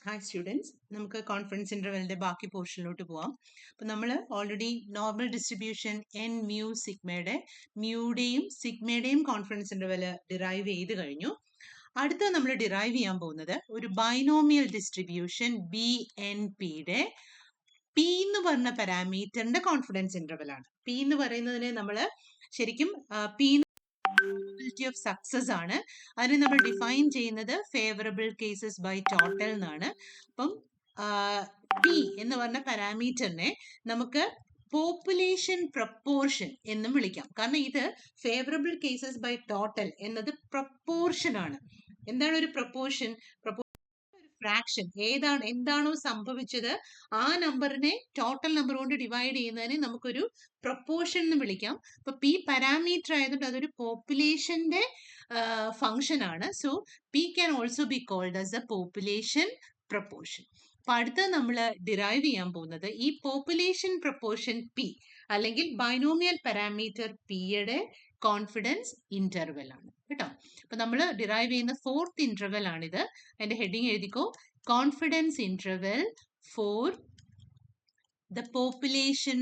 Hi students, നമുക്ക് confidence ഇന്റർവെലിന്റെ ബാക്കി പോർഷനിലോട്ട് പോവാം. അപ്പം നമ്മൾ already normal distribution N mu സിഗ്മയുടെ മ്യൂയുടെയും സിഗ്മയുടെയും കോൺഫിഡൻസ് ഇന്റർവെല് ഡിറൈവ് ചെയ്ത് കഴിഞ്ഞു. അടുത്ത നമ്മൾ ഡിറൈവ് ചെയ്യാൻ പോകുന്നത് ഒരു ബൈനോമിയൽ ഡിസ്ട്രിബ്യൂഷൻ ബി എൻ പിയുടെ പി എന്ന് പറഞ്ഞ പാരാമീറ്ററിന്റെ കോൺഫിഡൻസ് ഇന്റർവെൽ ആണ്. പി എന്ന് പറയുന്നതിനെ നമ്മൾ ശരിക്കും പി probability of success ആണ്. അതിനെ നമ്മൾ ഡിഫൈൻ ചെയ്യുന്നത് ഫേവറബിൾ കേസസ് ബൈ ടോട്ടൽ എന്നാണ്. അപ്പം പി എന്ന് പറഞ്ഞ പാരാമീറ്ററിനെ നമുക്ക് പോപ്പുലേഷൻ പ്രപ്പോർഷൻ എന്നും വിളിക്കാം. കാരണം ഇത് ഫേവറബിൾ കേസസ് ബൈ ടോട്ടൽ എന്നത് പ്രപ്പോർഷൻ ആണ്. എന്താണ് ഒരു പ്രപ്പോർഷൻ? ഫ്രാക്ഷൻ എന്താണോ സംഭവിച്ചത് ആ നമ്പറിനെ ടോട്ടൽ നമ്പർ കൊണ്ട് ഡിവൈഡ് ചെയ്യുന്നതിനെ നമുക്കൊരു പ്രപ്പോർഷൻ എന്ന് വിളിക്കാം. അപ്പൊ പി പാരാമീറ്റർ ആയതുകൊണ്ട് അതൊരു പോപ്പുലേഷന്റെ ഫംഗ്ഷൻ ആണ്. So P can also be called as a population proportion. അപ്പൊ അടുത്ത നമ്മൾ ഡിറൈവ് ചെയ്യാൻ പോകുന്നത് ഈ പോപ്പുലേഷൻ പ്രപ്പോർഷൻ പി അല്ലെങ്കിൽ ബൈനോമിയൽ പാരാമീറ്റർ പിയുടെ കോൺഫിഡൻസ് ഇന്റർവെൽ ആണ് കേട്ടോ. അപ്പൊ നമ്മൾ ഡിറൈവ് ചെയ്യുന്ന ഫോർത്ത് ഇന്റർവെൽ ആണിത്. അതിന്റെ ഹെഡിങ് എഴുതിക്കോ, confidence interval for the population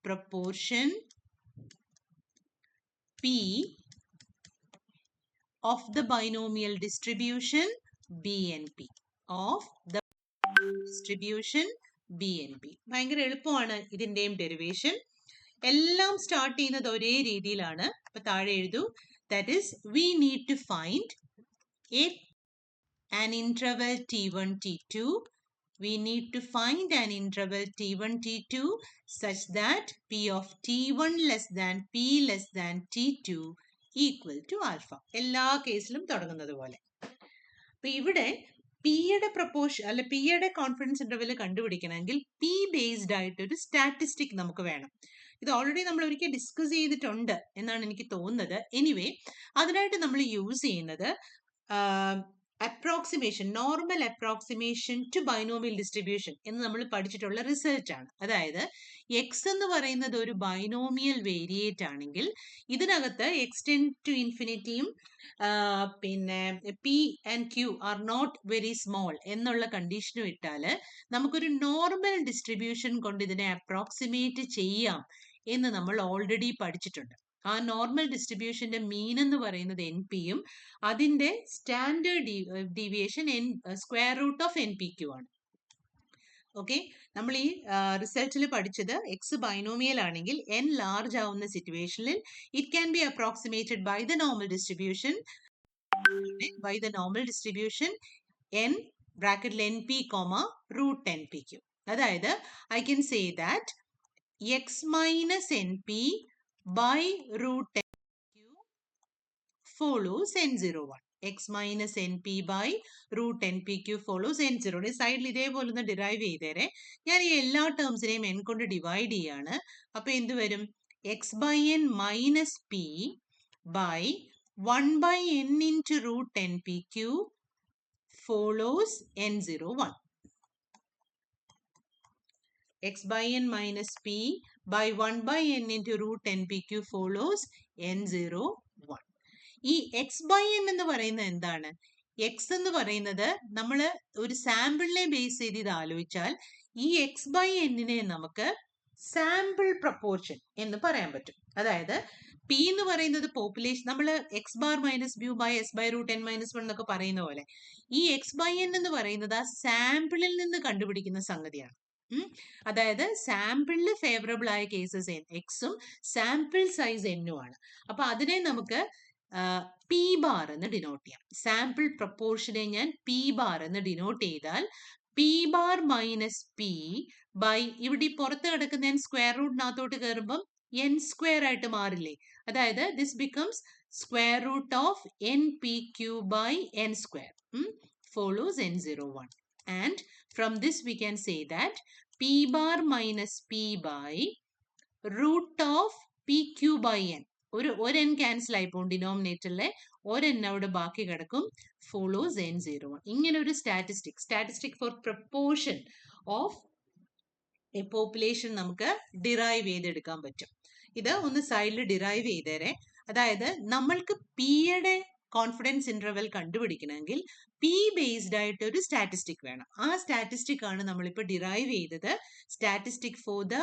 proportion P of the binomial distribution BNP of the distribution BNP. ഭയങ്കര എളുപ്പമാണ് ഇതിന്റെയും ഡെറിവേഷൻ. എല്ലാം സ്റ്റാർട്ട് ചെയ്യുന്നത് ഒരേ രീതിയിലാണ്. അപ്പൊ താഴെ എഴുതൂ, that is we need to find an interval t1 t2. We need to find an interval t1 t2 such that p of t1 less than p less than t2 equal to alpha. എല്ലാ കേസിലും തുടങ്ങുന്നത് പോലെ. അപ്പൊ ഇവിടെ പിയുടെ proportion അല്ലെ പിയുടെ confidence interval കണ്ടുപിടിക്കണമെങ്കിൽ P based ആയിട്ട് ഒരു സ്റ്റാറ്റിസ്റ്റിക് നമുക്ക് വേണം. ഇത് ഓൾറെഡി നമ്മൾ ഒരിക്കൽ ഡിസ്കസ് ചെയ്തിട്ടുണ്ട് എന്നാണ് എനിക്ക് തോന്നുന്നത്. എനിവേ, അതിനായിട്ട് നമ്മൾ യൂസ് ചെയ്യുന്നത് approximation, normal approximation to binomial distribution എന്ന് നമ്മൾ പഠിച്ചിട്ടുള്ള റിസൾട്ട് ആണ്. അതായത് എക്സ് എന്ന് പറയുന്നത് ഒരു ബൈനോമിയൽ വേരിയേറ്റ് ആണെങ്കിൽ ഇതിനകത്ത് എക്സ്റ്റെൻഡ് ടു ഇൻഫിനിറ്റിയും പിന്നെ P and Q are not very small എന്നുള്ള കണ്ടീഷനും ഇട്ടാല് നമുക്കൊരു നോർമൽ ഡിസ്ട്രിബ്യൂഷൻ കൊണ്ട് ഇതിനെ അപ്രോക്സിമേറ്റ് ചെയ്യാം എന്ന് നമ്മൾ ഓൾറെഡി പഠിച്ചിട്ടുണ്ട്. ആ നോർമൽ ഡിസ്ട്രിബ്യൂഷന്റെ മീൻ എന്ന് പറയുന്നത് എൻ പിയും അതിന്റെ standard deviation square root of N P Q ആണ്. ഓക്കെ, നമ്മൾ ഈ റിസൾട്ടിൽ പഠിച്ചത് എക്സ് ബൈനോമിയൽ ആണെങ്കിൽ എൻ ലാർജ് ആവുന്ന സിറ്റുവേഷനിൽ it can be approximated by the normal distribution N ബ്രാക്കറ്റിൽ N P comma root N P Q. അതായത് I can say that X minus N P by root nq follows n01. x minus np by root npq follows n0. സൈഡിൽ ഇതേപോലെ ഒന്ന് derive ചെയ്തേരെ. ഞാൻ ഈ എല്ലാ ടേംസിനെയും n കൊണ്ട് divide ചെയ്യാണ്. അപ്പൊ എന്ത് വരും? x by n minus p by 1 by n into root npq follows n01. x by n minus p by 1 by n into root npq follows n01. ഈ എക്സ് ബൈ എൻ എന്ന് പറയുന്നത് എന്താണ്? X എന്ന് പറയുന്നത് നമ്മൾ ഒരു സാമ്പിളിനെ ബേസ് ചെയ്ത് ഇത് ആലോചിച്ചാൽ ഈ എക്സ് ബൈ എന്നിനെ നമുക്ക് സാമ്പിൾ പ്രപ്പോർഷൻ എന്ന് പറയാൻ പറ്റും. അതായത് പി എന്ന് പറയുന്നത് പോപ്പുലേഷൻ, നമ്മൾ X bar minus mu by S by root N minus one എന്നൊക്കെ പറയുന്ന പോലെ ഈ എക്സ് ബൈ എൻ എന്ന് പറയുന്നത് ആ സാമ്പിളിൽ നിന്ന് കണ്ടുപിടിക്കുന്ന സംഗതിയാണ്. അതായത് സാമ്പിളിൽ ഫേവറബിൾ ആയ കേസസ് എക്സും സാമ്പിൾ സൈസ് എന്നും ആണ്. അപ്പൊ അതിനെ നമുക്ക് പി ബാർ എന്ന് ഡിനോട്ട് ചെയ്യാം. സാമ്പിൾ പ്രപ്പോർഷനെ ഞാൻ പി ബാർ എന്ന് ഡിനോട്ട് ചെയ്താൽ P bar minus P by ഇവിടെ പുറത്ത് കിടക്കുന്ന എൻ സ്ക്വയർ റൂട്ടിനകത്തോട്ട് കയറുമ്പം എൻ സ്ക്വയർ ആയിട്ട് മാറില്ലേ? അതായത് this becomes square root of N P Q by N square follows n01. And from this we can say that p bar minus p by root of pq by n. ഒരു n cancel ആയി പോകും ഡിനോമിനേറ്ററിലെ ഒരു n അവിടെ ബാക്കി കിടക്കും, follows n01. ഇങ്ങനെ ഒരു statistic for proportion of a population നമുക്ക് ഡിറൈവ് ചെയ്തെടുക്കാൻ പറ്റും. ഇത് ഒന്ന് സൈഡിൽ ഡിറൈവ് ചെയ്തേരെ. അതായത് നമ്മൾക്ക് പിയുടെ കോൺഫിഡൻസ് ഇന്റർവെൽ കണ്ടുപിടിക്കണമെങ്കിൽ പി ബേസ്ഡ് ആയിട്ട് ഒരു സ്റ്റാറ്റിസ്റ്റിക് വേണം. ആ സ്റ്റാറ്റിസ്റ്റിക് ആണ് നമ്മളിപ്പോൾ ഡിറൈവ് ചെയ്തത്. സ്റ്റാറ്റിസ്റ്റിക് ഫോർ ദ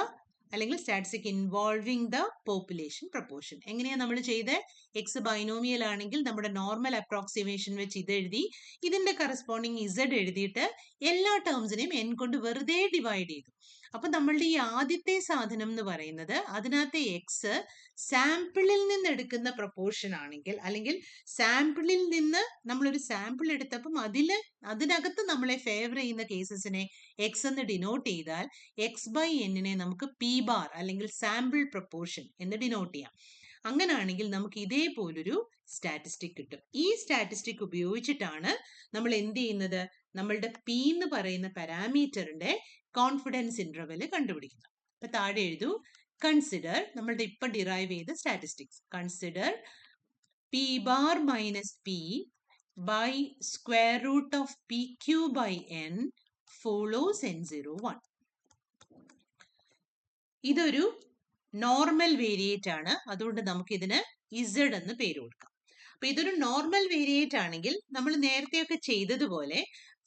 അല്ലെങ്കിൽ statistic involving the population proportion. എങ്ങനെയാണ് നമ്മൾ ചെയ്ത്? എക്സ് ബൈനോമിയൽ ആണെങ്കിൽ നമ്മുടെ നോർമൽ അപ്രോക്സിമേഷൻ വെച്ച് ഇത് എഴുതി, ഇതിന്റെ കറസ്പോണ്ടിങ് ഇസഡ് എഴുതിയിട്ട് എല്ലാ ടേംസിനെയും എൻ കൊണ്ട് വെറുതെ ഡിവൈഡ് ചെയ്തു. അപ്പൊ നമ്മളുടെ ഈ ആദ്യത്തെ സാധനം എന്ന് പറയുന്നത് അതിനകത്തെ എക്സ് സാമ്പിളിൽ നിന്ന് എടുക്കുന്ന പ്രപ്പോർഷൻ ആണെങ്കിൽ, അല്ലെങ്കിൽ സാമ്പിളിൽ നിന്ന് നമ്മളൊരു സാമ്പിൾ എടുത്തപ്പം അതിനകത്ത് നമ്മളെ ഫേവർ ചെയ്യുന്ന കേസസിനെ എക്സ് എന്ന് ഡിനോട്ട് ചെയ്താൽ എക്സ് ബൈ എന്നിനെ നമുക്ക് പി ബാർ അല്ലെങ്കിൽ സാമ്പിൾ പ്രപ്പോർഷൻ എന്ന് ഡിനോട്ട് ചെയ്യാം. അങ്ങനാണെങ്കിൽ നമുക്ക് ഇതേപോലൊരു സ്റ്റാറ്റിസ്റ്റിക് കിട്ടും. ഈ സ്റ്റാറ്റിസ്റ്റിക് ഉപയോഗിച്ചിട്ടാണ് നമ്മൾ എന്ത് ചെയ്യുന്നത്? നമ്മളുടെ പി എന്ന് പറയുന്ന പാരാമീറ്ററിന്റെ കോൺഫിഡൻസ് ഇന്റർവെൽ കണ്ടുപിടിക്കുന്നത്. അപ്പൊ താഴെ എഴുതൂ, കൺസിഡർ നമ്മളുടെ ഇപ്പൊ ഡിറൈവ് ചെയ്ത statistics. Consider P bar minus P by square root of P Q by N follows n01. ഇതൊരു നോർമൽ വേരിയേറ്റ് ആണ്, അതുകൊണ്ട് നമുക്ക് ഇതിന് ഇസഡ് എന്ന് പേര് കൊടുക്കാം. അപ്പൊ ഇതൊരു നോർമൽ വേരിയേറ്റ് ആണെങ്കിൽ നമ്മൾ നേരത്തെയൊക്കെ ചെയ്തതുപോലെ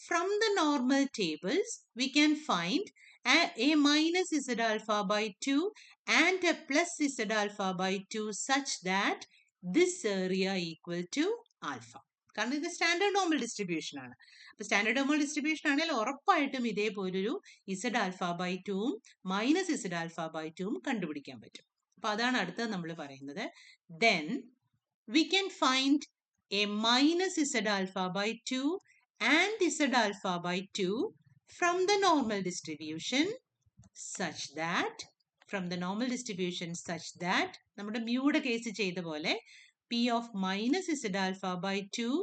from the normal tables we can find a minus z alpha by 2 and a plus z alpha by 2 such that this area equal to alpha. കാരണം ഇത് സ്റ്റാൻഡേർഡ് നോർമൽ ഡിസ്ട്രിബ്യൂഷൻ ആണ്. അപ്പൊ സ്റ്റാൻഡേർഡ് നോർമൽ ഡിസ്ട്രിബ്യൂഷൻ ആണെങ്കിൽ ഉറപ്പായിട്ടും ഇതേപോലൊരു Z alpha by 2ഉം minus Z alpha by 2ഉം കണ്ടുപിടിക്കാൻ പറ്റും. അപ്പൊ അതാണ് അടുത്തത് നമ്മൾ പറയുന്നത്. Then we can find a minus z alpha by 2 and z alpha by 2 from the normal distribution such that നമ്മുടെ മ്യൂടെ കേസ് ചെയ്ത പോലെ p of minus z alpha by 2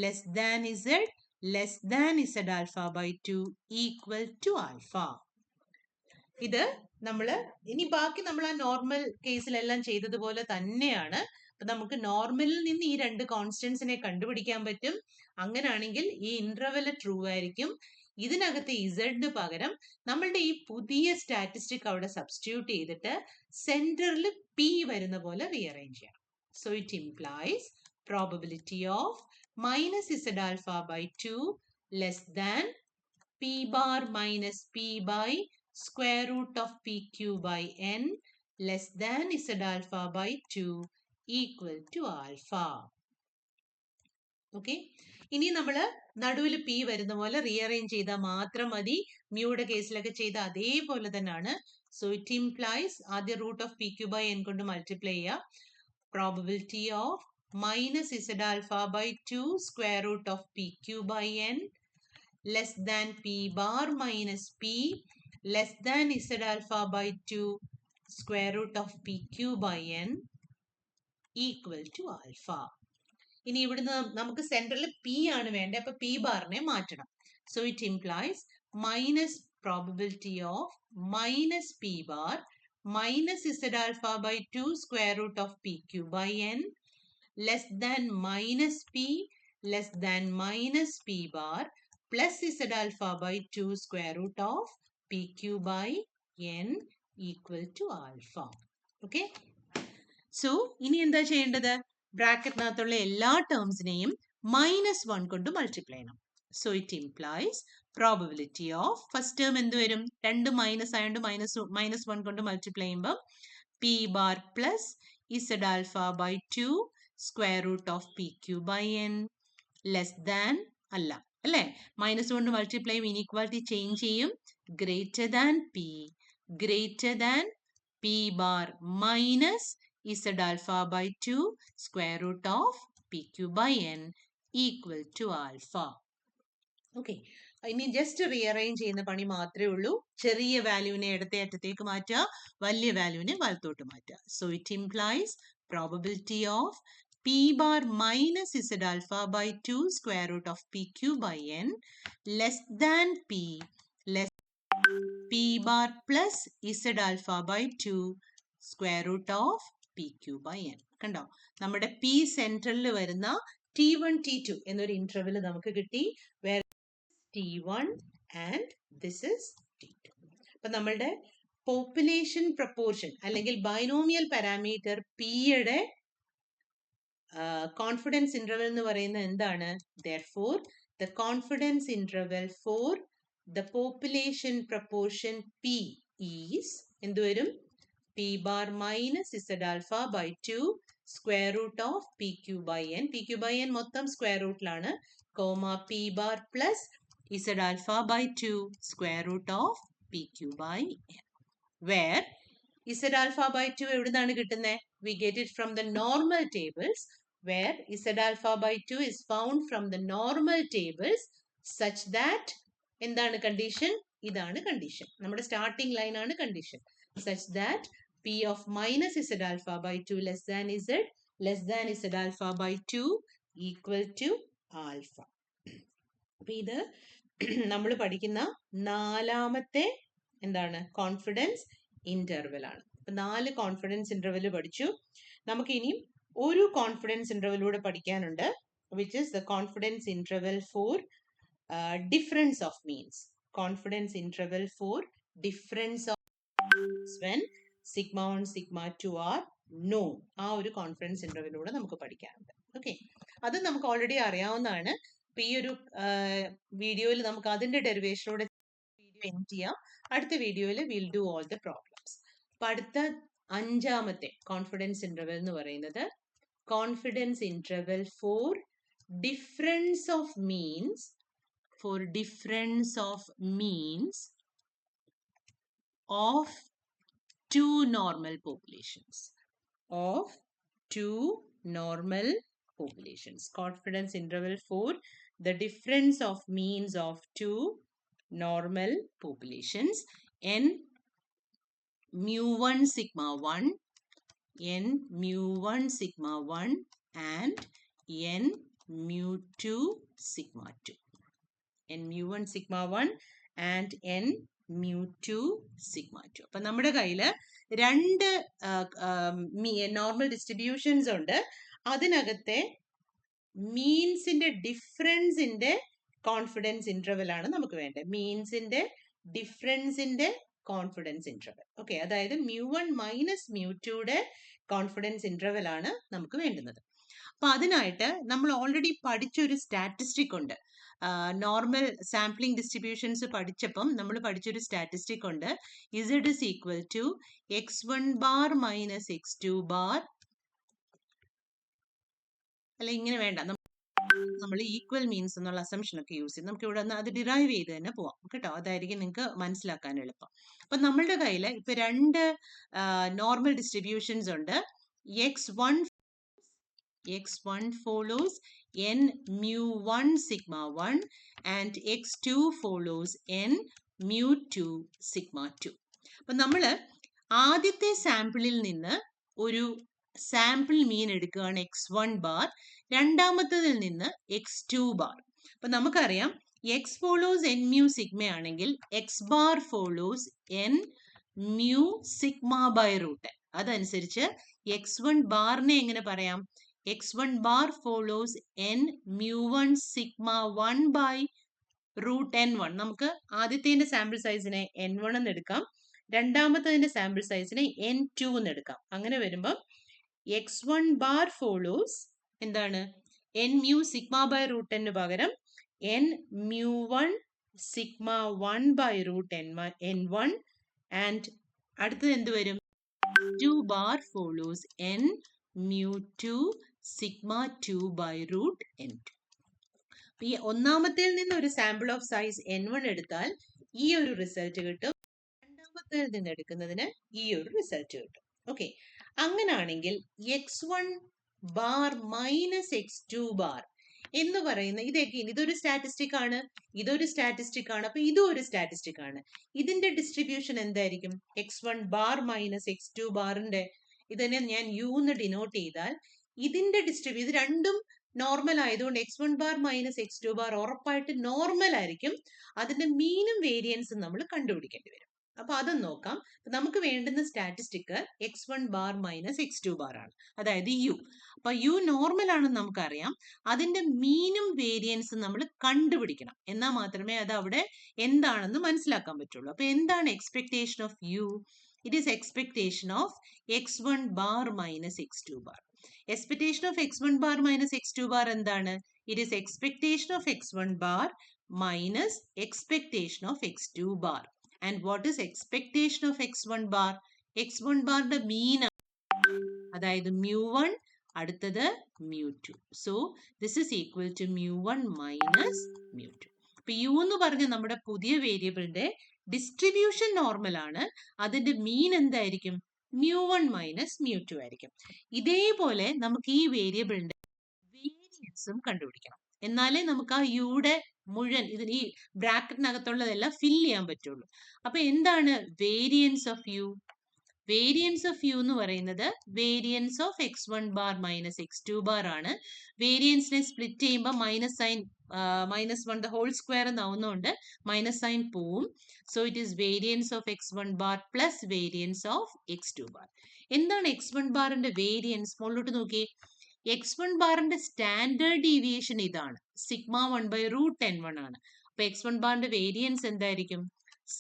less than z alpha by 2 equal to alpha. ഇത് ഇനി ബാക്കി നമ്മൾ ആ normal കേസിലെല്ലാം ചെയ്തതുപോലെ തന്നെയാണ്. അപ്പൊ നമുക്ക് നോർമലിൽ നിന്ന് ഈ രണ്ട് കോൺസ്റ്റന്റ്സിനെ കണ്ടുപിടിക്കാൻ പറ്റും. അങ്ങനാണെങ്കിൽ ഈ ഇന്റർവെൽ ട്രൂ ആയിരിക്കും. ഇതിനകത്ത് ഇസഡിന് പകരം നമ്മളുടെ ഈ പുതിയ സ്റ്റാറ്റിസ്റ്റിക് അവിടെ സബ്സ്റ്റിറ്റ്യൂട്ട് ചെയ്തിട്ട് സെന്ററിൽ പി വരുന്ന പോലെ റീഅറേഞ്ച് ചെയ്യണം. So it implies probability of minus Z alpha by 2 less than P bar minus P by square root of P Q by N less than Z alpha by 2 equal to alpha. Okay, ഇനി നമ്മൾ നടുവിൽ P വരുന്ന പോലെ rearrange ചെയ്താൽ മാത്രം മതി. മ്യൂയുടെ കേസിലൊക്കെ ചെയ്ത അതേപോലെ തന്നെയാണ്. സോ ഇറ്റ് ഇംപ്ലൈസ് ആദ്യം root of P Q by N കൊണ്ട് മൾട്ടിപ്ലൈ ചെയ്യുക. Probability of minus Z alpha by 2 square root of P Q by N less than P bar minus P less than Z alpha by 2 square root of P Q by N equal to alpha. ഇനി ഇവിടുന്ന് നമുക്ക് സെന്ററിൽ P ആണ് വേണ്ടത്, അപ്പൊ P ബാറിനെ മാറ്റണം. So it implies minus probability of minus P bar minus Z alpha by 2 square root of P Q by N less than minus P bar plus Z alpha by 2 square root of P Q by N equal to alpha. Okay, so ഇനി എന്താ ചെയ്യേണ്ടത്? ബ്രാക്കറ്റിനകത്തുള്ള എല്ലാ ടേംസിനെയും -1 കൊണ്ട് multiply ചെയ്യണം. So it implies probability of first term എന്ത് വരും? 2 minus ആയതുകൊണ്ട് -1 കൊണ്ട് മൾട്ടിപ്ലൈ ചെയ്യുമ്പോൾ P bar plus Z alpha by 2 square root of P Q by N less than അല്ലേ, -1 കൊണ്ട് മൾട്ടിപ്ലൈ ചെയ്യും, ഇനീക്വാലിറ്റി ചേഞ്ച് ചെയ്യും, greater than P bar minus Z alpha by 2 square root of P Q by N equal to alpha. Okay, ഇനി just rearrange ചെയ്യുന്ന പണി മാത്രമേ ഉള്ളൂ. ചെറിയ വാല്യൂവിനെ ഇടത്തെ അറ്റത്തേക്ക് മാറ്റുക, വലിയ വാല്യൂവിനെ വലത്തോട്ട് മാറ്റുക. So it implies probability of P bar minus Z alpha by 2 square root of P Q by N less than P bar plus Z alpha by 2 square root of P Q by N. കണ്ടോ, നമ്മുടെ P സെൻട്രലിൽ വരുന്ന T1 T2 എന്നൊരു interval നമുക്ക് കിട്ടി. വേറെ T1 and this is T2. അപ്പൊ നമ്മളുടെ population proportion അല്ലെങ്കിൽ ബൈനോമിയൽ പാരാമീറ്റർ പിയുടെ കോൺഫിഡൻസ് ഇന്റർവെൽ എന്ന് പറയുന്നത് എന്താണ്? Therefore, the confidence interval for the population proportion P is എന്ത് വരും? P bar minus Z alpha by 2 square root of PQ by N. PQ by N മൊത്തം square rootലാണ്, comma P bar plus Z alpha by 2 square root of PQ by N. Where Z alpha by 2 എവിടുന്നാണ് കിട്ടുന്നത്? We get it from the normal tables, where Z alpha by 2 is found from the normal tables such that എന്താണ് condition? ഇതാണ് condition. നമ്മുടെ starting line ആണ് condition. Such that P of minus Z alpha by 2 less than Z alpha by 2 equal to alpha. അപ്പൊ ഇത് നമ്മൾ പഠിക്കുന്ന നാലാമത്തെ എന്താണ്? കോൺഫിഡൻസ് ഇന്റർവെൽ ആണ്. അപ്പൊ 4 കോൺഫിഡൻസ് ഇന്റർവെൽ പഠിച്ചു. നമുക്ക് ഇനിയും ഒരു കോൺഫിഡൻസ് ഇന്റർവെലൂടെ പഠിക്കാനുണ്ട്, which is the confidence interval for difference of means. Confidence interval for difference of when sigma 1 sigma 2 are known. ആ ഒരു കോൺഫിഡൻസ് ഇന്റർവെലൂടെ നമുക്ക് പഠിക്കാനുണ്ട്. ഓക്കെ, അത് നമുക്ക് ഓൾറെഡി അറിയാവുന്നതാണ്. അപ്പൊ ഈ ഒരു വീഡിയോയിൽ നമുക്ക് അതിന്റെ ഡെറിവേഷനോടെ വീഡിയോ എൻഡ് ചെയ്യാം. അടുത്ത വീഡിയോയിൽ will do all the problems. അപ്പൊ അടുത്ത 5ാമത്തെ കോൺഫിഡൻസ് ഇന്റർവെൽ എന്ന് പറയുന്നത് confidence interval for difference of means, for difference of means of two normal populations. Of two normal populations. Confidence interval for the difference of means of two normal populations. N mu 1 sigma 1, N mu 1 sigma 1 and N mu 2 sigma 2. N mu 1 sigma 1 and N mu 2 sigma 2. അപ്പൊ നമ്മുടെ കയ്യില് 2 normal distributions ഉണ്ട്. അതിനകത്തെ മീൻസിന്റെ ഡിഫറൻസിന്റെ confidence interval ആണ് നമുക്ക് വേണ്ടത്. മീൻസിന്റെ ഡിഫറൻസിന്റെ confidence interval. Okay, അതായത് mu1 minus mu2യുടെ confidence interval ആണ് നമുക്ക് വേണ്ടുന്നത്. അപ്പൊ അതിനായിട്ട് നമ്മൾ ഓൾറെഡി പഠിച്ചൊരു സ്റ്റാറ്റിസ്റ്റിക് ഉണ്ട്. നോർമൽ സാമ്പിളിംഗ് ഡിസ്ട്രിബ്യൂഷൻസ് പഠിച്ചപ്പം നമ്മൾ പഠിച്ചൊരു സ്റ്റാറ്റിസ്റ്റിക് ഉണ്ട്. Z is equal to x1 bar minus x2 bar. അല്ല, ഇങ്ങനെ വേണ്ട, നമ്മൾ ഈക്വൽ മീൻസ് എന്നുള്ള അസംഷൻ ഒക്കെ യൂസ് ചെയ്ത് നമുക്ക് ഇവിടെ നിന്ന് അത് ഡിറൈവ് ചെയ്ത് തന്നെ പോവാം കേട്ടോ. അതായിരിക്കും നിങ്ങൾക്ക് മനസ്സിലാക്കാൻ എളുപ്പം. അപ്പൊ നമ്മളുടെ കയ്യിൽ ഇപ്പൊ 2 നോർമൽ ഡിസ്ട്രിബ്യൂഷൻസ് ഉണ്ട്. x1 follows n mu 1 sigma 1 and x2 follows n mu 2 sigma 2. അപ്പൊ നമ്മൾ ആദ്യത്തെ സാമ്പിളിൽ നിന്ന് ഒരു സാമ്പിൾ മീൻ എടുക്കുകയാണ് x1 ബാർ, രണ്ടാമത്തതിൽ നിന്ന് x2 ബാർ. അപ്പൊ നമുക്കറിയാം x follows n mu sigma ആണെങ്കിൽ x bar follows n mu sigma by root n. അതനുസരിച്ച് x1 ബാറിനെ എങ്ങനെ പറയാം? x1 bar follows n mu 1 sigma 1 by root n1. നമുക്ക് ആദ്യത്തെ സാമ്പിൾ സൈസിനെ n1 എന്ന് എടുക്കാം, രണ്ടാമത്തതിന്റെ സാമ്പിൾ സൈസിനെ n2 എന്ന് എടുക്കാം. അങ്ങനെ വരുമ്പോൾ x1 bar follows എന്താണ്? n mu sigma by root n പകരം n mu 1 sigma 1 by root n1 and അടുത്തത് എന്ത് വരും? 2 bar follows n mu 2 sigma 2 by root n2. ഈ ഒന്നാമത്തേൽ നിന്ന് ഒരു സാമ്പിൾ ഓഫ് സൈസ് n1 എടുത്താൽ ഈ ഒരു റിസൾട്ട് കിട്ടും, രണ്ടാമത്തേൽ നിന്ന് എടുക്കുന്നതിന് ഈ ഒരു റിസൾട്ട് കിട്ടും. ഓക്കെ, അങ്ങനാണെങ്കിൽ x1 bar minus x2 bar എന്ന് പറയുന്ന ഇതൊരു സ്റ്റാറ്റിസ്റ്റിക് ആണ്, ഇതൊരു സ്റ്റാറ്റിസ്റ്റിക് ആണ്, അപ്പൊ ഇതും ഒരു സ്റ്റാറ്റിസ്റ്റിക് ആണ്. ഇതിന്റെ ഡിസ്ട്രിബ്യൂഷൻ എന്തായിരിക്കും? x1 ബാർ മൈനസ് x2 ബാറിന്റെ ഇതിനെ ഞാൻ u എന്ന് ഡിനോട്ട് ചെയ്താൽ ഇതിന്റെ ഇത് രണ്ടും നോർമൽ ആയതുകൊണ്ട് x1 bar minus x2 bar ഉറപ്പായിട്ട് നോർമൽ ആയിരിക്കും. അതിന്റെ മീനും വേരിയൻസും നമ്മൾ കണ്ടുപിടിക്കേണ്ടി വരും. അപ്പൊ അതും നോക്കാം. നമുക്ക് വേണ്ടുന്ന statistic x1 bar minus x2 bar ആണ്, അതായത് u. അപ്പൊ u നോർമൽ ആണെന്ന് നമുക്കറിയാം, അതിന്റെ മീനും വേരിയൻസും നമ്മൾ കണ്ടുപിടിക്കണം. എന്നാൽ മാത്രമേ അത് അവിടെ എന്താണെന്ന് മനസ്സിലാക്കാൻ പറ്റുള്ളൂ. അപ്പൊ എന്താണ് expectation of u? It is expectation of x1 bar minus x2 bar. Expectation of x1 bar minus x2 bar എന്താണ്? It is expectation of x1 bar minus expectation of x2 bar. And what is expectation of x1 bar? x1 ബാറിന്റെ mean, അതായത് mu1, അടുത്തത് mu2. So this is equal to mu1 minus mu2. അപ്പൊ U എന്ന് പറഞ്ഞ നമ്മുടെ പുതിയ വേരിയബിളിന്റെ distribution normal ആണ്. അതിന്റെ മീൻ എന്തായിരിക്കും? mu1 മൈനസ് mu2 ആയിരിക്കും. ഇതേപോലെ നമുക്ക് ഈ വേരിയബിളിന്റെ വേരിയൻസും കണ്ടുപിടിക്കണം. എന്നാലേ നമുക്ക് ആ യുടെ മുഴുവൻ ഇതിന് ഈ ബ്രാക്കറ്റിനകത്തുള്ളതെല്ലാം ഫിൽ ചെയ്യാൻ പറ്റുള്ളൂ. അപ്പൊ എന്താണ് variance of U? Variance of U എന്ന് പറയുന്നത് variance of x1 bar minus x2 bar ആണ്. വേരിയൻസിനെ സ്പ്ലിറ്റ് ചെയ്യുമ്പോൾ -1 the whole square എന്നാവുന്നതുകൊണ്ട് മൈനസ് സൈൻ പോവും. So it is variance of x1 bar plus variance of x2 bar. എന്താണ് x1 ബാറിന്റെ variance? മുകളിലോട്ട് നോക്കി. x1 ബാറിന്റെ സ്റ്റാൻഡേർഡ് ഡീവിയേഷൻ ഇതാണ്, σ1/√n1 ആണ്. അപ്പൊ x1 ബാറിന്റെ വേരിയൻസ് എന്തായിരിക്കും?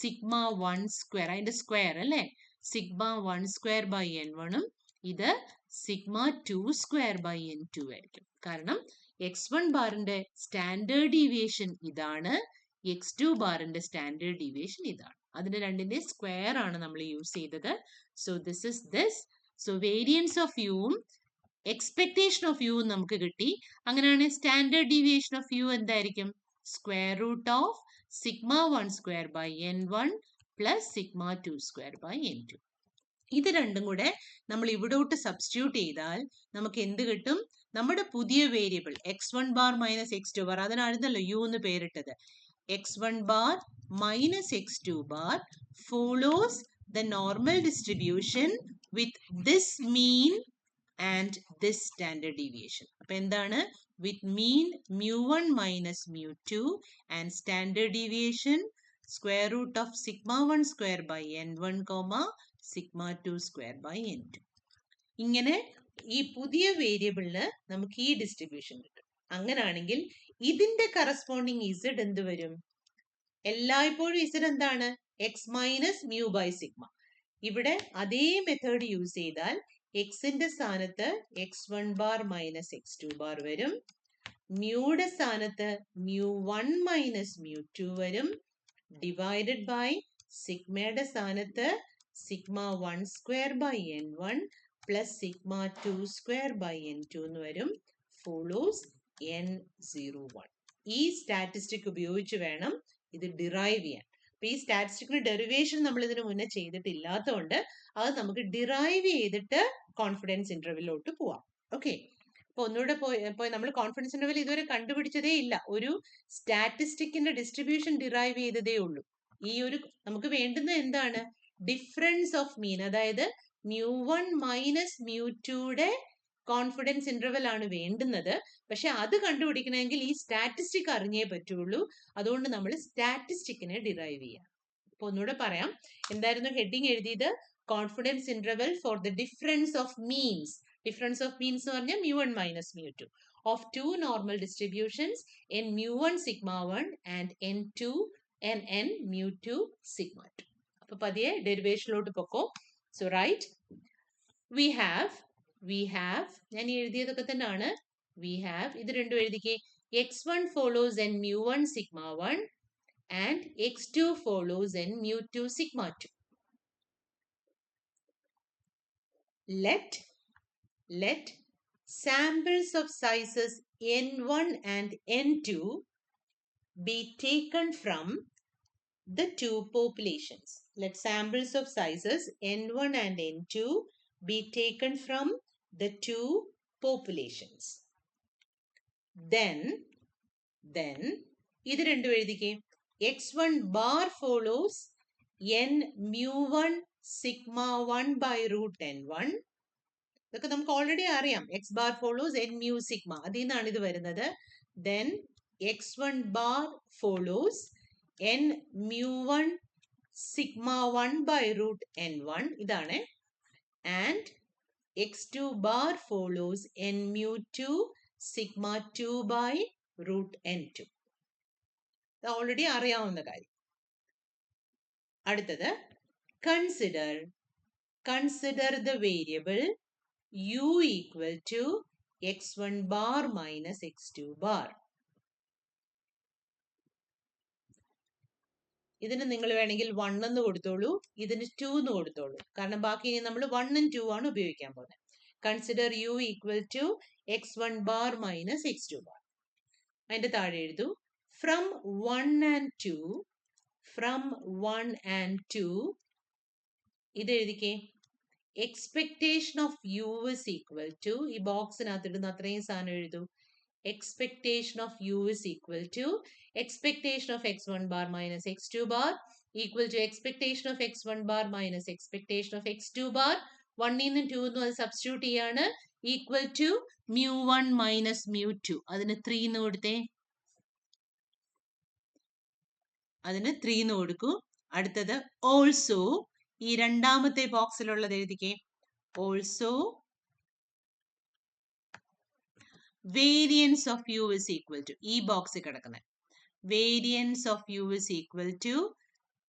σ1 സ്ക്വയർ, അതിന്റെ സ്ക്വയർ അല്ലേ, σ1 സ്ക്വയർ ബൈ n1 ഉം ഇത് σ2 സ്ക്വയർ ബൈ n2 ആയിരിക്കും. കാരണം x1 ബാറിന്റെ സ്റ്റാൻഡേർഡ് ഡീവിയേഷൻ ഇതാണ്, x2 ബാറിന്റെ സ്റ്റാൻഡേർഡ് ഡീവിയേഷൻ ഇതാണ്. അതിന്റെ രണ്ടിന്റെ സ്ക്വയർ ആണ് നമ്മൾ യൂസ് ചെയ്തത്. So this is this. So variance of യുവും എക്സ്പെക്ടേഷൻ ഓഫ് യു നമുക്ക് കിട്ടി. അങ്ങനെയാണെങ്കിൽ സ്റ്റാൻഡേർഡ് ഡീവിയേഷൻ ഓഫ് യു എന്തായിരിക്കും? Square root of σ1 square by n1 plus σ2 square by n2. ഇത് രണ്ടും കൂടെ നമ്മൾ ഇവിടോട്ട് സബ്സ്റ്റിറ്റ്യൂട്ട് ചെയ്താൽ നമുക്ക് എന്ത് കിട്ടും? നമ്മുടെ പുതിയ variable x1 bar minus x2 bar, അതിനായിരുന്നല്ലോ യു എന്ന് പേരിട്ടത്. x1 bar minus x2 bar follows the normal distribution with this mean and this standard deviation. അപ്പൊ എന്താണ്? With mean mu1 minus mu2 and standard deviation square root of σ1 square by n1, σ2 square by n2. ഇങ്ങനെ ഈ പുതിയ വേരിയബിളിന് നമുക്ക് ഈ distribution കിട്ടും. അങ്ങനാണെങ്കിൽ ഇതിന്റെ കറസ്പോണ്ടിങ് z എന്ത് വരും? എല്ലായ്പ്പോഴും z എന്താണ്? x minus mu by sigma. ഇവിടെ അതേ മെത്തേഡ് യൂസ് ചെയ്താൽ എക്സിന്റെ സ്ഥാനത്ത് x1 bar minus x2 bar വരും, മ്യൂയുടെ സ്ഥാനത്ത് mu1 മൈനസ് mu2 വരും, ഡിവൈഡഡ് ബൈ സിഗ്മയുടെ സ്ഥാനത്ത് σ1 square by n1 plus σ2 square by n2 എന്ന് വരും. Follows n01. ഈ സ്റ്റാറ്റിസ്റ്റിക് ഉപയോഗിച്ച് വേണം ഇത് ഡിറൈവ് ചെയ്യാൻ. അപ്പൊ ഈ സ്റ്റാറ്റിസ്റ്റിക്കിന്റെ ഡെറിവേഷൻ നമ്മൾ ഇതിനു മുന്നേ ചെയ്തിട്ടില്ലാത്തതുകൊണ്ട് അത് നമുക്ക് ഡിറൈവ് ചെയ്തിട്ട് കോൺഫിഡൻസ് ഇന്റർവെല്ലിലോട്ട് പോവാം. ഓക്കെ, അപ്പൊ ഒന്നുകൂടെ പോയി നമ്മൾ കോൺഫിഡൻസ് ഇന്റർവെൽ ഇതുവരെ കണ്ടുപിടിച്ചതേ ഇല്ല. ഒരു സ്റ്റാറ്റിസ്റ്റിക്കിന്റെ ഡിസ്ട്രിബ്യൂഷൻ ഡിറൈവ് ചെയ്തതേ ഉള്ളൂ. ഈ ഒരു നമുക്ക് വേണ്ടുന്ന എന്താണ്? ഡിഫറൻസ് ഓഫ് മീൻ, അതായത് mu1 മൈനസ് mu2യുടെ കോൺഫിഡൻസ് ഇന്റർവെൽ ആണ് വേണ്ടുന്നത്. പക്ഷെ അത് കണ്ടുപിടിക്കണമെങ്കിൽ ഈ സ്റ്റാറ്റിസ്റ്റിക് അറിഞ്ഞേ പറ്റുള്ളൂ. അതുകൊണ്ട് നമ്മൾ സ്റ്റാറ്റിസ്റ്റിക്കിനെ ഡിറൈവ് ചെയ്യാം. അപ്പൊ ഒന്നുകൂടെ പറയാം. എന്തായിരുന്നു ഹെഡിങ് എഴുതിയത്? Confidence interval for the difference of means. Difference of means എന്ന് പറഞ്ഞാൽ mu1 minus mu2 of two normal distributions n mu1 σ1 and n mu2 σ2. അപ്പൊ പതിയെ ഡെറിവേഷനിലോട്ട് പൊക്കോ. സോ റൈറ്റ്, we have ഞാൻ എഴുതിയതൊക്കെ തന്നെയാണ്. we have ഇത് രണ്ടും എഴുതിക്കേ. x1 follows n mu1 σ1 and x2 follows n mu2 σ2. Let samples of sizes n1 and n2 be taken from the two populations. Let samples of sizes n1 and n2 be taken from the two populations. Then ഇത് രണ്ടും എഴുതിക്കേ. x1 bar follows n mu1 σ1 by root n1. ഇതൊക്കെ നമുക്ക് already അറിയാം. x bar follows n mu sigma, അതിൽ നിന്നാണ് ഇത് വരുന്നത്. Then x1 bar follows n mu1 σ1 by root n1, ഇതാണ്. And x2 bar follows n mu2 σ2 by root n2. ഇത് already അറിയാവുന്ന കാര്യം. അടുത്തത് consider the variable u equal to x1 bar minus x2 bar. ഇതിന് നിങ്ങൾ വേണമെങ്കിൽ 1 എന്ന് കൊടുത്തോളൂ, ഇതിന് 2 എന്ന് കൊടുത്തോളൂ. കാരണം ബാക്കി ഇനി നമ്മൾ 1 ഉം 2 ആണ് ഉപയോഗിക്കാൻ പോകുന്നത്. Consider u equal to x1 bar minus x2 bar. അതിന്റെ താഴെ എഴുതൂ from 1 and 2, from 1 and 2, ഇത് എഴുതിക്കേ, expectation of u is equal to, ഈ ബോക്സിനകത്ത് ഇടുന്ന അത്രയും സാധനം എഴുതൂ, expectation of u is equal to expectation of x1 bar minus x2 bar equal to expectation of x1 bar minus expectation of x2 bar. 1 നിന്നും 2 നിന്നും അത് substitute ചെയ്യാണ്, equal to mu1 minus mu2. അതിന് 3 എന്ന് കൊടുത്തേ, അതിന് 3 എന്ന് കൊടുക്കൂ. അടുത്തത് ഓൾസോ, ഈ രണ്ടാമത്തെ ബോക്സിലുള്ളത് എഴുതിക്കേ, also variance of u is equal to, ഈ ബോക്സിൽ കിടക്കുന്ന variance of u is equal to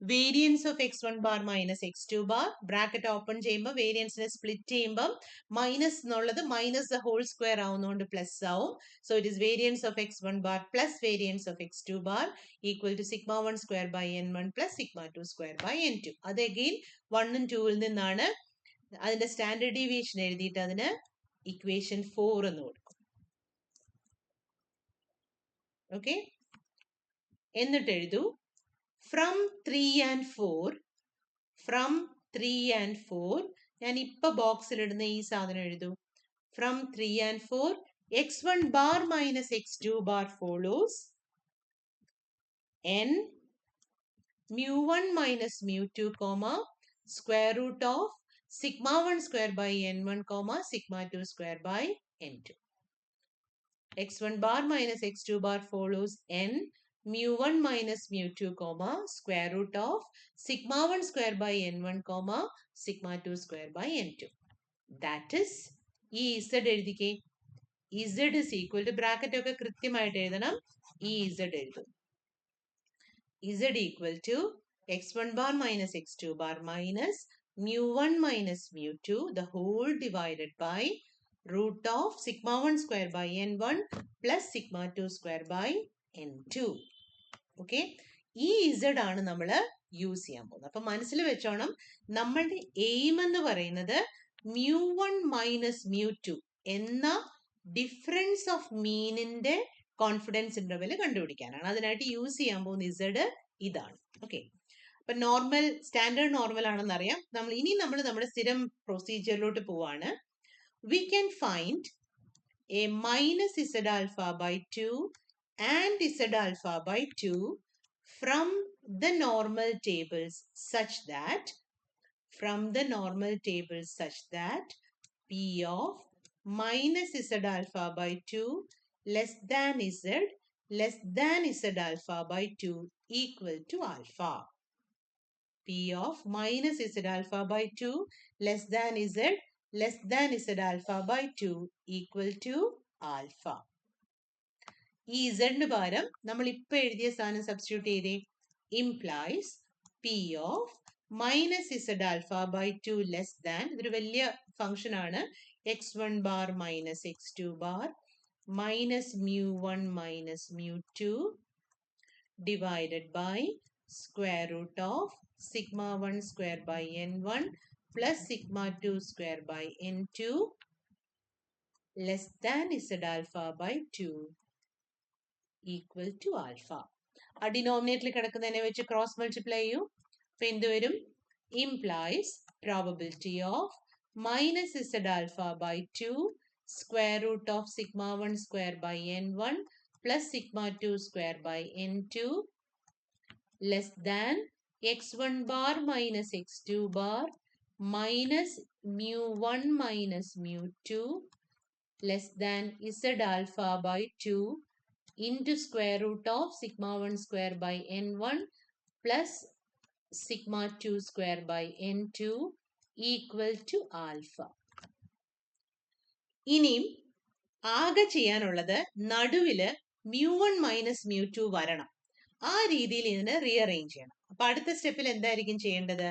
variance of x1 bar minus x2 bar, bracket open ചെയ്യുമ്പോൾ വേരിയൻസിനെ സ്പ്ലിറ്റ് ചെയ്യുമ്പോൾ മൈനസ് എന്നുള്ളത് മൈനസ് ദ ഹോൾ സ്ക്വയർ ആവുന്നതുകൊണ്ട് പ്ലസ് ആവും. So it is variance of x1 bar plus variance of x2 bar equal to sigma 1 square by n1 plus sigma 2 square by n2. അത് again 1 ഉം 2 ൽ നിന്നാണ്. അതിന്റെ standard deviation എഴുതിയിട്ട് അതിന് equation 4 എന്ന് കൊടുക്കും. ഓക്കെ, എന്നിട്ട് എഴുതൂ ഫ്രം 3 and 4, ഫ്രം 3 and 4, ഞാൻ ഇപ്പൊ ബോക്സിൽ ഇടുന്ന ഈ സാധനം എഴുതൂ, from 3 and 4 x1 bar minus x2 bar follows n mu1 minus mu2 comma square root of sigma 1 square by n1 comma sigma 2 square by n2. x1 bar minus x2 bar follows n mu1 minus mu2 comma square root of sigma 1 square by n1 comma sigma 2 square by n2. That is, ഈ z എഴുതിക്കേ, z is equal to, bracket ഒക്കെ കൃത്യമായിട്ട് എഴുതണം, ഈ z എഴുതും, z equal to x1 bar minus x2 bar minus mu1 minus mu2 the whole divided by root of sigma 1 square by n1 plus sigma 2 square by n2. Okay, ഈ z ആണ് നമ്മൾ use ചെയ്യാൻ പോകുന്നത്. അപ്പൊ മനസ്സിൽ വെച്ചോണം, നമ്മളുടെ aim എന്ന് പറയുന്നത് mu1 മൈനസ് mu2 എന്ന ഡിഫറൻസ് ഓഫ് മീനിന്റെ കോൺഫിഡൻസ് ഇന്റർവെൽ കണ്ടുപിടിക്കാനാണ്. അതിനായിട്ട് യൂസ് ചെയ്യാൻ പോകുന്ന z ഇതാണ്. ഓക്കെ, അപ്പൊ നോർമൽ, സ്റ്റാൻഡേർഡ് നോർമൽ ആണെന്ന് അറിയാം. ഇനി നമ്മൾ നമ്മുടെ സ്ഥിരം പ്രൊസീജിയറിലോട്ട് പോവാണ്. We can find a minus z alpha by 2 and z alpha by 2 from the normal tables such that, P of minus z alpha by 2 less than z alpha by 2 equal to alpha. P of minus z alpha by 2 less than z alpha by 2 equal to alpha. ഈ z പകരം നമ്മൾ ഇപ്പൊ എഴുതിയ സാധനം substitute ചെയ്തേ, implies P of minus z alpha by 2 less than, ഇതൊരു വലിയ function ആണ്, x1 bar minus x2 bar minus mu1 minus mu2 divided by square root of sigma 1 square by n1 plus sigma 2 square by n2 less than z alpha by 2 equal to alpha. ആ ഡിനോമിനേറ്ററിൽ കിടക്കുന്നതിനെ വെച്ച് cross multiply ചെയ്യൂ. അപ്പൊ എന്ത് വരും, implies probability of minus z alpha by 2 square root of sigma 1 square by n1 plus sigma 2 square by n2 less than x1 bar minus x2 bar minus mu1 minus mu2 less than z alpha by 2 into square root of sigma 1 square by n1 plus sigma 2 square by n2 equal to alpha. ഇനിയും ആകെ ചെയ്യാനുള്ളത് നടുവില് mu1 minus mu2 വരണം. ആ രീതിയിൽ ഇതിനെ rearrange ചെയ്യണം. അപ്പൊ അടുത്ത സ്റ്റെപ്പിൽ എന്തായിരിക്കും ചെയ്യേണ്ടത്,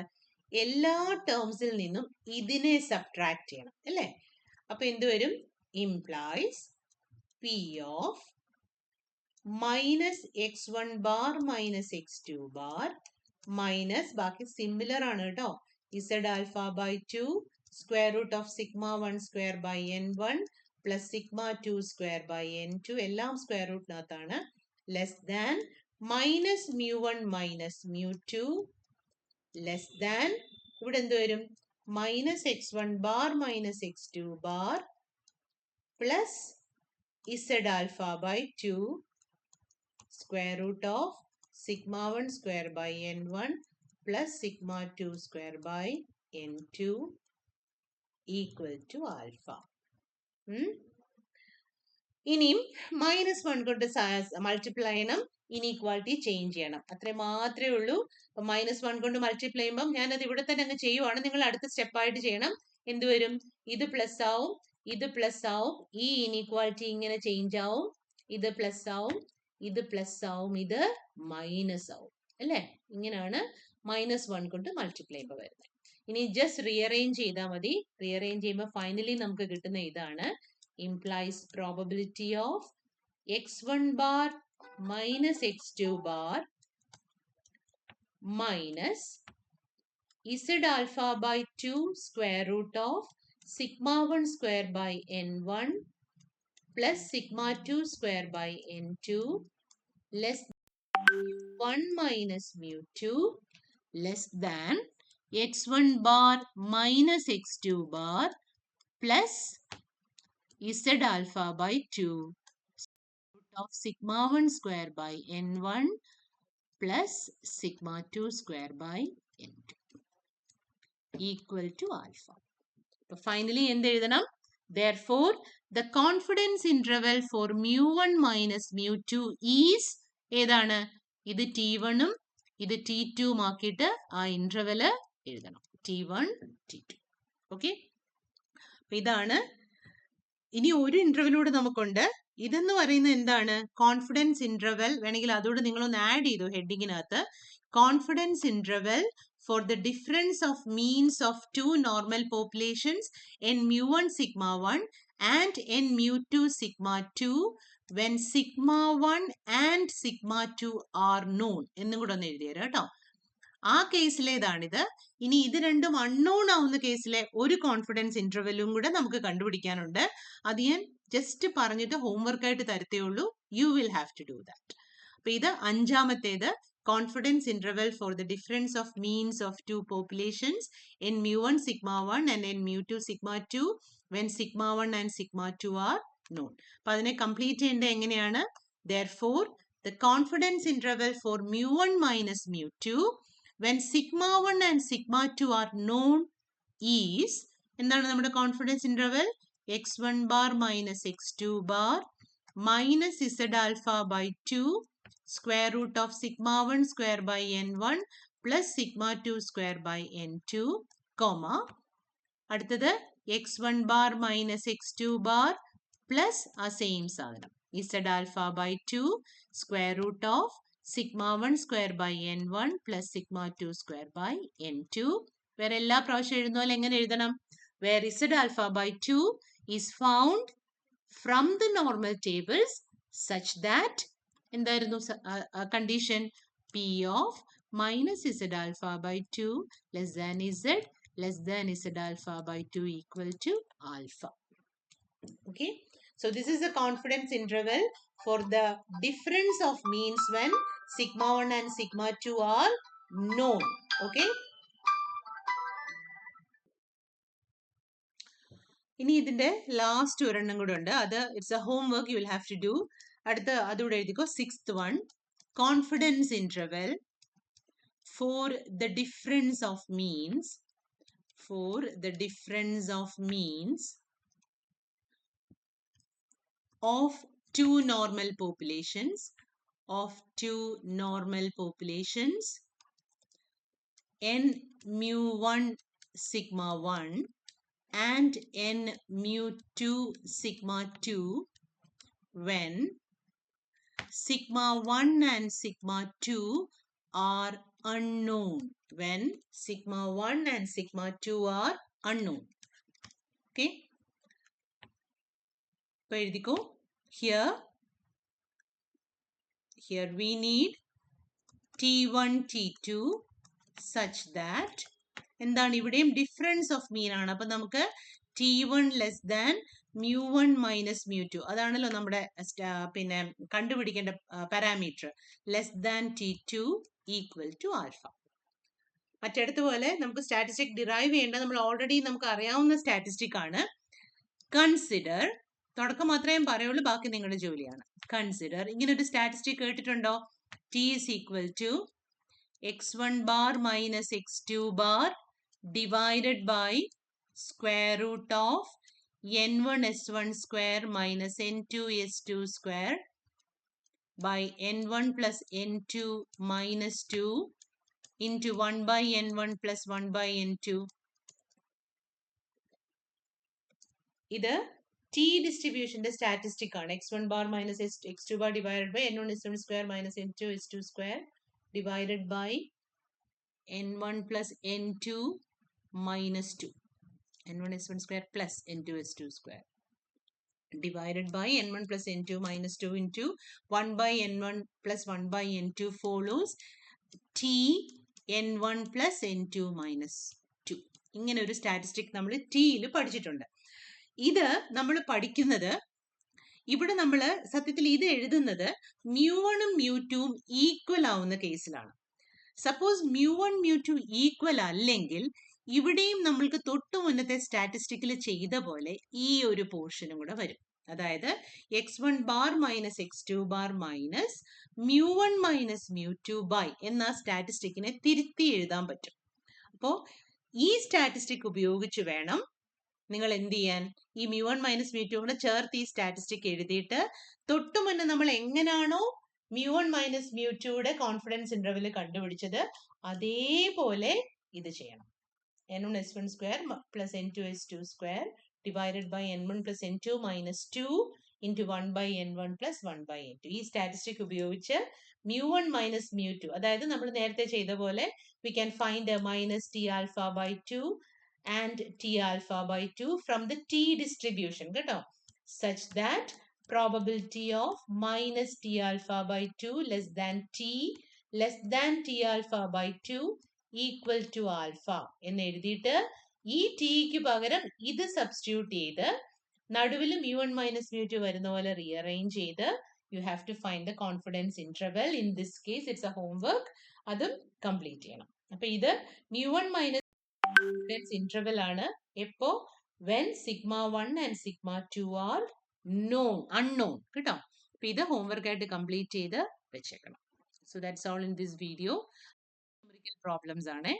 എല്ലാ ടേംസിൽ നിന്നും ഇതിനെ സബ്ട്രാക്ട് ചെയ്യണം അല്ലേ. അപ്പൊ എന്ത് വരും? Implies P of minus x1 bar minus x2 bar minus ബാക്കി സിമിലർ ആണ് കേട്ടോ. Z alpha by 2 square root of sigma 1 square by n1 plus sigma 2 square by n2 എല്ലാം സ്ക്വയർ റൂട്ടിനകത്താണ്. Less than minus mu1 minus mu2 less than ഇവിടെ എന്ത് വരും? minus x1 bar minus x2 bar plus Z alpha by 2 square root of sigma 1 square by n1 plus sigma 2 square by n2 equal to alpha. ഇനിയും -1 കൊണ്ട് multiply ചെയ്യണം, inequality change ചെയ്യണം. അത്ര മാത്രമേ ഉള്ളൂ. -1 കൊണ്ട് മൾട്ടിപ്ലൈ ചെയ്യുമ്പോൾ ഞാനത് ഇവിടെ തന്നെ അങ്ങ് ചെയ്യുവാണ്. നിങ്ങൾ അടുത്ത സ്റ്റെപ്പായിട്ട് ചെയ്യണം. എന്ത് വരും? ഇത് പ്ലസ് ആവും, ഇത് പ്ലസ് ആവും, ഈ ഇനീക്വാളിറ്റി ഇങ്ങനെ ചേഞ്ച് ആവും, ഇത് പ്ലസ് ആവും, ഇത് പ്ലസ് ആവും, ഇത് മൈനസ് ആവും അല്ലേ? ഇങ്ങനെയാണ് -1 കൊണ്ട് മൾട്ടിപ്ലൈ ചെയ്യുമ്പോൾ വരുന്നത്. ഇനി ജസ്റ്റ് റീഅറേഞ്ച് ചെയ്താൽ മതി. റീഅറേഞ്ച് ചെയ്യുമ്പോൾ ഫൈനലി നമുക്ക് കിട്ടുന്ന ഇതാണ്. Implies probability of x1 bar minus x2 bar minus Z alpha by 2 square root of sigma 1 square by n1 plus sigma 2 square by n2 less than 1 minus mu2 less than x1 bar minus x2 bar plus Z alpha by 2 root of sigma 1 square by n1 plus sigma 2 square by n2 equal to alpha. So finally എന്ത് എഴുതണം? Therefore, the confidence interval for mu1 minus mu2 is ഏതാണ്? ഇത് T1 ഉം ഇത് T2 ഉം ആക്കിയിട്ട് ആ interval എഴുതണം. T1, T2. ഓക്കെ, ഇതാണ്. ഇനി ഒരു ഇന്റർവെലൂടെ നമുക്കുണ്ട്. ഇതെന്ന് പറയുന്നത് എന്താണ്? Confidence interval. വേണമെങ്കിൽ അതോട് നിങ്ങളൊന്ന് ആഡ് ചെയ്തു ഹെഡിങ്ങിനകത്ത്. കോൺഫിഡൻസ് ഇന്റർവെൽ for the difference of means of two normal populations n mu1 sigma 1 and n mu2 sigma 2 when sigma 1 and sigma 2 are known എന്നും കൂടെ ഒന്ന് എഴുതിയേരാം കേട്ടോ. ആ കേസിലേതാണിത്. ഇനി ഇത് രണ്ടും അൺനോൺ ആവുന്ന കേസിലെ ഒരു കോൺഫിഡൻസ് ഇന്റർവെല്ലും കൂടെ നമുക്ക് കണ്ടുപിടിക്കാനുണ്ട്. അത് ഞാൻ ജസ്റ്റ് പറഞ്ഞിട്ട് ഹോംവർക്ക് ആയിട്ട് തരത്തേ ഉള്ളൂ. You will have to do that. അപ്പൊ ഇത് അഞ്ചാമത്തേത്. Confidence interval for the difference of means of two populations n mu1 sigma 1 and n mu2 sigma 2 when sigma 1 and sigma 2 are known. അപ്പോൾ അതിനെ complete ചെയ്യേണ്ടത് എങ്ങനെയാണ്? Therefore, the confidence interval for mu1 minus mu2 when sigma 1 and sigma 2 are known is എന്താണ് നമ്മുടെ confidence interval? x1 bar minus x2 bar minus z alpha by 2 square root of sigma 1 square by n1 plus sigma 2 square by n2, comma അടുത്തത് x1 bar minus x2 bar plus ആ same സാധനം z alpha by 2 square root of sigma 1 square by n1 plus sigma 2 square by n2. വേറെ എല്ലാ പ്രാവശ്യം എഴുതുന്ന പോലെ എങ്ങനെ എഴുതണം? Where z alpha by 2 is found from the normal tables such that എന്തായിരുന്നു condition? P of minus z alpha by 2 less than z alpha by 2 equal to alpha. Okay, so this is the confidence interval for the difference of means when sigma 1 and sigma 2 are known. Okay, ഇനി ഇതിന്റെ last ഒരെണ്ണം കൂടെ ഉണ്ട്. അത് it's a homework you will have to do. അടുത്ത അതുകൂടെ എഴുതിക്കോ. 6th one, confidence interval for the difference of means of two normal populations n mu1 sigma 1 and n mu2 sigma 2 when sigma 1 and sigma 2 are unknown. When sigma 1 and sigma 2 are unknown. Okay, അപ്പോൾ എഴുതിക്കോ. Here we need T1, T2 such that എന്താണ് ഇവിടെയും difference of mean ആണ്. അപ്പം നമുക്ക് T1 less than μ1 minus μ2 അതാണല്ലോ നമ്മുടെ പിന്നെ കണ്ടുപിടിക്കേണ്ട parameter. Less than T2 equal to alpha. മറ്റേടത്തുപോലെ നമുക്ക് സ്റ്റാറ്റിസ്റ്റിക് ഡിറൈവ് ചെയ്യേണ്ട നമ്മൾ ഓൾറെഡി നമുക്ക് അറിയാവുന്ന സ്റ്റാറ്റിസ്റ്റിക് ആണ്. കൺസിഡർ, തുടക്കം മാത്രമേ പറയുള്ളൂ, ബാക്കി നിങ്ങളുടെ ജോലിയാണ്. കൺസിഡർ, ഇങ്ങനെ ഒരു സ്റ്റാറ്റിസ്റ്റിക് കേട്ടിട്ടുണ്ടോ? T is equal to x1 bar minus x2 bar divided by square root of n1 s1 square minus n2 s2 square by n1 plus n2 minus 2 into 1 by n1 plus 1 by n2. ഇത് T ഡിസ്ട്രിബ്യൂഷന്റെ statistic ആണ്. x1 bar minus x2 bar divided by n1 s1 square minus n2 s2 square divided by n1 plus n2 minus 2. n1 s1 square plus n2 s2 square divided by n1 plus n2 minus 2 into 1 by n1 plus 1 by n2 follows T n1 plus n2 minus 2. ഇങ്ങനെ ഒരു statistic നമ്മൾ ടിയിൽ പഠിച്ചിട്ടുണ്ട്. ഇത് നമ്മൾ പഠിക്കുന്നത്, ഇവിടെ നമ്മൾ സത്യത്തിൽ ഇത് എഴുതുന്നത് μ1ഉം μ2ഉം ഈക്വൽ ആവുന്ന കേസിലാണ്. സപ്പോസ് μ1 μ2 ഈക്വൽ അല്ലെങ്കിൽ ഇവിടെയും നമ്മൾക്ക് തൊട്ടു മുന്നത്തെ സ്റ്റാറ്റിസ്റ്റിക്കിൽ ചെയ്ത പോലെ ഈ ഒരു പോർഷനും കൂടെ വരും. അതായത് x1 bar minus x2 bar minus μ1 minus μ2 by എന്ന സ്റ്റാറ്റിസ്റ്റിക്കിനെ തിരുത്തി എഴുതാൻ പറ്റും. അപ്പോൾ ഈ സ്റ്റാറ്റിസ്റ്റിക് ഉപയോഗിച്ച് വേണം നിങ്ങൾ എന്ത് ചെയ്യാൻ? ഈ μ1 മൈനസ് μ2 കൂടെ ചേർത്ത് ഈ സ്റ്റാറ്റിസ്റ്റിക് എഴുതിയിട്ട് തൊട്ടു മുന്നേ നമ്മൾ എങ്ങനെയാണോ μ1 മൈനസ് μ2യുടെ കോൺഫിഡൻസ് ഇന്റർവെൽ കണ്ടുപിടിച്ചത് അതേപോലെ ഇത് ചെയ്യണം. n1 s1 square plus n2 s2 square divided by n1 plus n2 minus 2 into 1 by n1 plus 1 by n2. ഈ സ്റ്റാറ്റിസ്റ്റിക് ഉപയോഗിച്ച് μ1 മൈനസ് μ2, അതായത് നമ്മൾ നേരത്തെ ചെയ്ത പോലെ we can find a minus t alpha by 2 and t alpha by 2 from the T distribution, കേട്ടോ, such that probability of minus t alpha by 2 less than t alpha by 2 equal to alpha എന്ന് എഴുതിയിട്ട് ഈ tick പകരം ഇത് substitute ചെയ്ത് നടുവിൽ μ1 minus μ2 വരുന്ന പോലെ റീഅറേഞ്ച് ചെയ്ത് you have to find the confidence interval. In this case it's a homework. അതും കംപ്ലീറ്റ് ചെയ്യണം. അപ്പൊ ഇത് μ1 മൈനസ് confidence interval ആണ്. എപ്പോ? when sigma 1 and sigma 2 are unknown, കേട്ടോ. അപ്പൊ ഇത് ഹോംവർക്ക് ആയിട്ട് കംപ്ലീറ്റ് ചെയ്ത് വെച്ചേക്കണം. So that's all in this video. Numerical problems ആണ്.